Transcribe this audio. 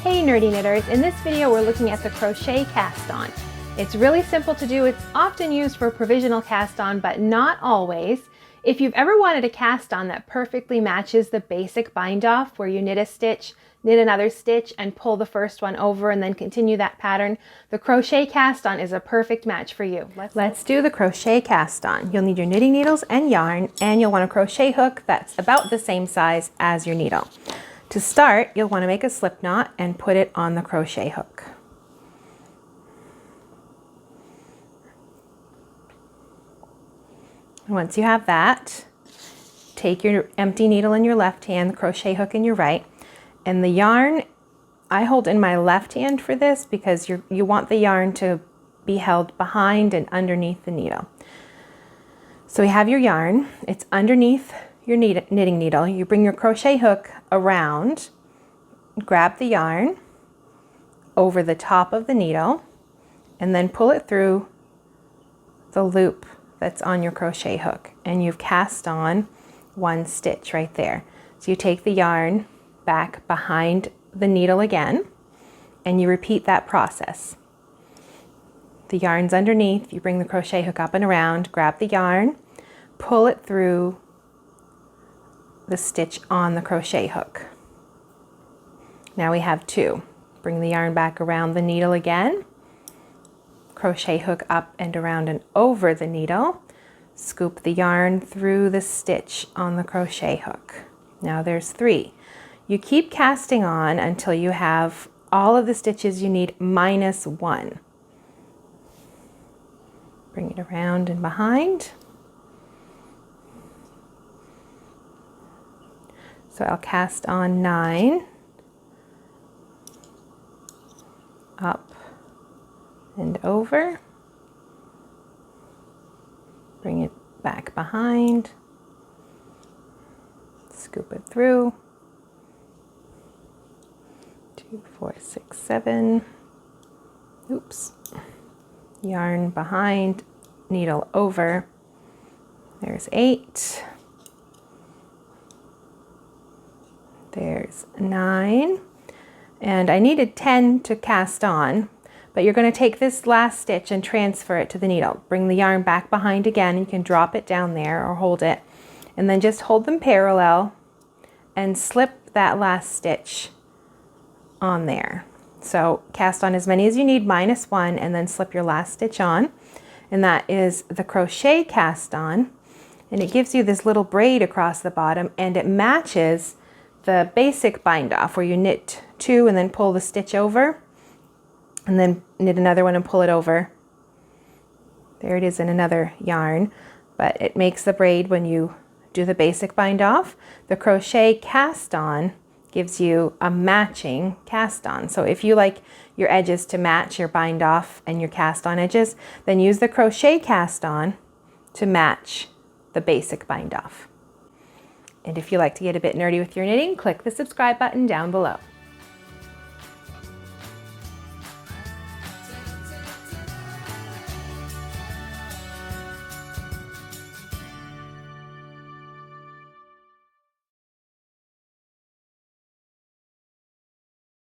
Hey nerdy knitters, in this video we're looking at the crochet cast on. It's really simple to do. It's often used for provisional cast on, but not always. If you've ever wanted a cast on that perfectly matches the basic bind off, where you knit a stitch, knit another stitch, and pull the first one over and then continue that pattern, the crochet cast on is a perfect match for you. Let's do the crochet cast on. You'll need your knitting needles and yarn, and you'll want a crochet hook that's about the same size as your needle. To start, you'll want to make a slip knot and put it on the crochet hook. Once you have that, take your empty needle in your left hand, the crochet hook in your right, and the yarn I hold in my left hand for this because you want the yarn to be held behind and underneath the needle. So we have your yarn, it's underneath your knitting needle. You bring your crochet hook around, grab the yarn over the top of the needle, and then pull it through the loop that's on your crochet hook, and you've cast on one stitch right there. So you take the yarn back behind the needle again, and you repeat that process. The yarn's underneath, you bring the crochet hook up and around, grab the yarn, pull it through the stitch on the crochet hook. Now we have two. Bring the yarn back around the needle again, crochet hook up and around and over the needle, scoop the yarn through the stitch on the crochet hook. Now there's three. You keep casting on until you have all of the stitches you need minus one. Bring it around and behind. So I'll cast on 9, up and over, bring it back behind, scoop it through, 2, 4, 6, 7, oops, yarn behind, needle over, there's 8, there's 9, and I needed 10 to cast on, but you're going to take this last stitch and transfer it to the needle. Bring the yarn back behind again. You can drop it down there or hold it, and then just hold them parallel and slip that last stitch on there. So cast on as many as you need minus one, and then slip your last stitch on, and that is the crochet cast on, and it gives you this little braid across the bottom, and it matches the basic bind off where you knit 2 and then pull the stitch over and then knit another one and pull it over. There it is in another yarn, but it makes the braid when you do the basic bind off. The crochet cast on gives you a matching cast on. So if you like your edges to match your bind off and your cast on edges, then use the crochet cast on to match the basic bind off. And if you like to get a bit nerdy with your knitting, click the subscribe button down below.